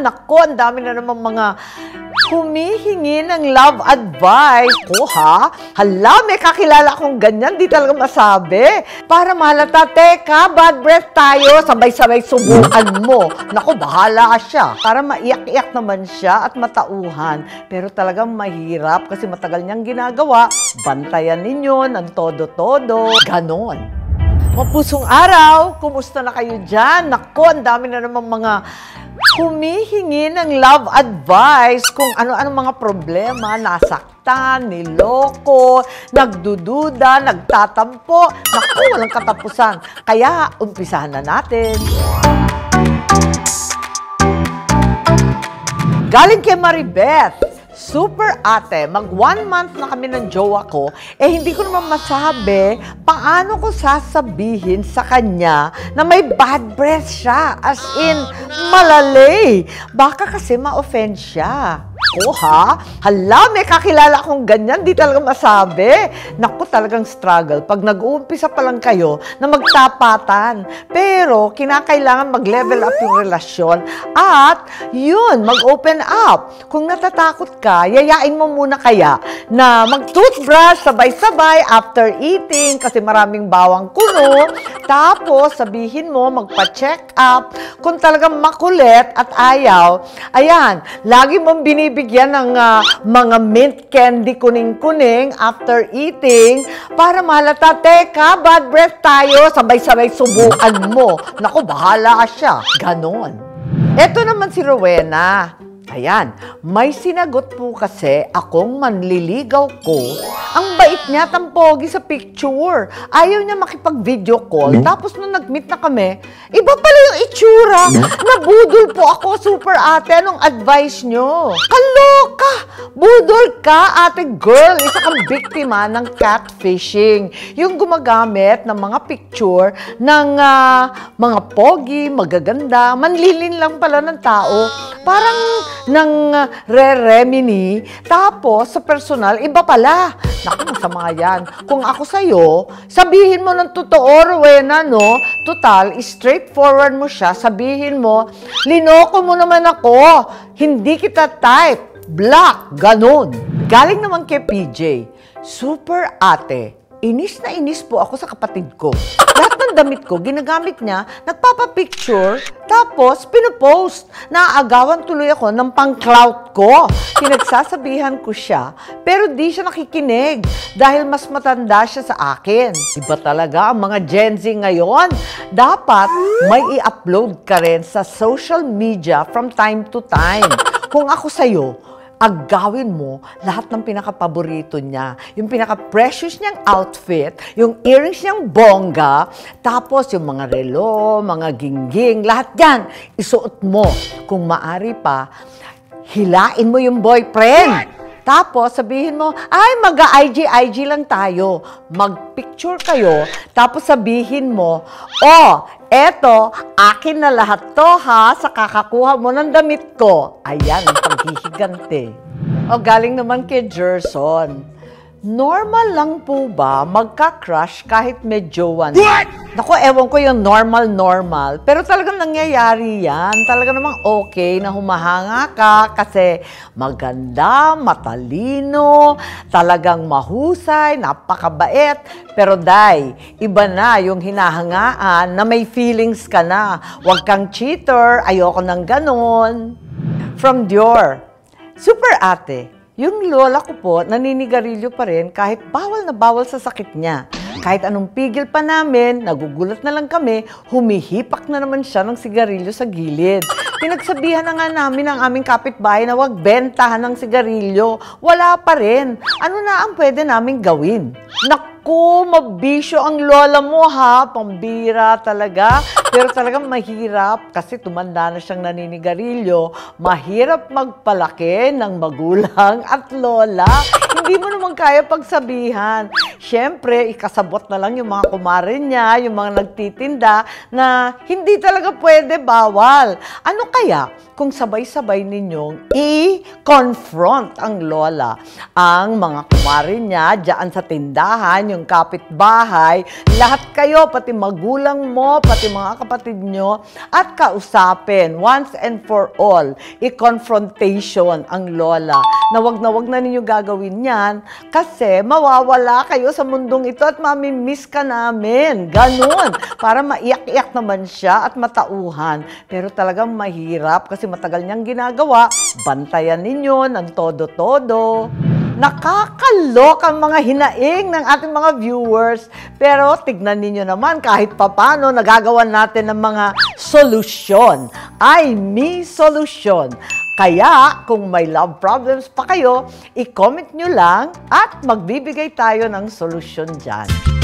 Naku, ang dami na naman mga humihingi ng love advice. Ko ha? Hala, may kakilala akong ganyan, di talaga masabi. Para mahalata, teka, bad breath tayo, sabay-sabay subukan mo. Naku, bahala siya. Para maiyak-iyak naman siya at matauhan. Pero talagang mahirap kasi matagal niyang ginagawa. Bantayan ninyo ng todo-todo. Ganon. Mapusong araw, kumusta na kayo dyan? Naku, ang dami na naman mga humihingi ng love advice kung ano-ano mga problema, nasaktan, niloko, nagdududa, nagtatampo. Naku, walang katapusan. Kaya, umpisahan na natin. Galing kay Maribeth. Super ate, mag 1 month na kami ng jowa ko, hindi ko naman masabi paano ko sasabihin sa kanya na may bad breath siya. As in, malalay. Baka kasi ma-offend siya. Ko ha? Hala, may kakilala akong ganyan, di talaga masabi. Naku, talagang struggle. Pag nag-uumpisa pa lang kayo na magtapatan. Pero, kinakailangan mag-level up yung relasyon at yun, mag-open up. Kung natatakot ka, yayain mo muna kaya na mag-toothbrush sabay-sabay after eating kasi maraming bawang kuno. Tapos, sabihin mo, magpa-check up. Kung talagang makulit at ayaw, ayan, lagi mong binibigyan ng mga mint candy kuning-kuning after eating para mahalata, teka, bad breath tayo, sabay-sabay subukan mo. Naku, bahala siya. Ganon. Eto naman si Rowena. Ayan, may sinagot po kasi akong manliligaw ko. Ang bait niya, tampogi sa picture. Ayaw niya makipag-video call. Tapos nung nag-meet na kami, iba pala yung itsura. Nabudol po ako, super ate. Anong advice nyo? Kaloka! Budol ka, ate girl. Isa kang biktima ng catfishing. Yung gumagamit ng mga picture ng mga pogi, magaganda, manlilin lang pala ng tao. Parang ng re-remini, tapos sa personal, iba pala. Naku, masama yan. Kung ako sa'yo, sabihin mo ng totoo, Rowena, no? Total, straightforward mo siya, sabihin mo, linoko mo naman ako, hindi kita type, block, ganun. Galing naman kay PJ, super ate, inis na inis po ako sa kapatid ko. Lahat ng damit ko, ginagamit niya, nagpapapicture, tapos pinopost. Naaagawan tuloy ako ng pang-clout ko. Pinagsasabihan ko siya, pero di siya nakikinig dahil mas matanda siya sa akin. Iba talaga ang mga Gen Z ngayon. Dapat may i-upload ka rin sa social media from time to time. Kung ako sa'yo, agawin mo lahat ng pinaka-paborito niya, yung pinaka-precious niyang outfit, yung earrings niyang bongga, tapos yung mga relo, mga gingging, lahat yan, isuot mo. Kung maari pa, hilain mo yung boyfriend. Tapos, sabihin mo, ay, mag-IG lang tayo. Mag-picture kayo. Tapos, sabihin mo, oh, eto, akin na lahat to ha, sa kakakuha mo ng damit ko. Ayan, ang paghihigante. O, galing naman kay Gerson. Normal lang po ba magka-crush kahit may jowa na? What? Naku, ewan ko yung normal. Pero talagang nangyayari yan. Talaga namang okay na humahanga ka kasi maganda, matalino, talagang mahusay, napakabait. Pero day, iba na yung hinahangaan na may feelings ka na. Huwag kang cheater, ayoko ng ganon. From Dior, super ate. Yung lola ko po, naninigarilyo pa rin kahit bawal na bawal sa sakit niya. Kahit anong pigil pa namin, nagugulat na lang kami, humihipak na naman siya ng sigarilyo sa gilid. Pinagsabihan na nga namin ang aming kapitbahay na wag bentahan ng sigarilyo. Wala pa rin. Ano na ang pwede naming gawin? Naku, mabisyo ang lola mo ha. Pambira talaga. Pero talagang mahirap kasi tumanda na siyang naninigarilyo. Mahirap magpalaki ng magulang at lola. hindi mo naman kaya pagsabihan. Siyempre, ikasabot na lang yung mga kumarin niya, yung mga nagtitinda na hindi talaga pwede, bawal. Ano kaya kung sabay-sabay ninyong i-confront ang lola, ang mga kumarin niya dyan sa tindahan, yung kapitbahay, lahat kayo, pati magulang mo, pati mga kapatid nyo, at kausapin once and for all, i-confrontation ang lola na wag na ninyo gagawin yan kasi mawawala kayo sa mundong ito at mamimiss ka namin. Ganun. Para maiyak-iyak naman siya at matauhan. Pero talagang mahirap kasi matagal niyang ginagawa. Bantayan ninyo ng todo-todo. Nakakalok ang mga hinaing ng ating mga viewers. Pero tignan ninyo naman kahit papano nagagawa natin ng mga solusyon. Ay, may solusyon. Kaya, kung may love problems pa kayo, i-comment nyo lang at magbibigay tayo ng solusyon dyan.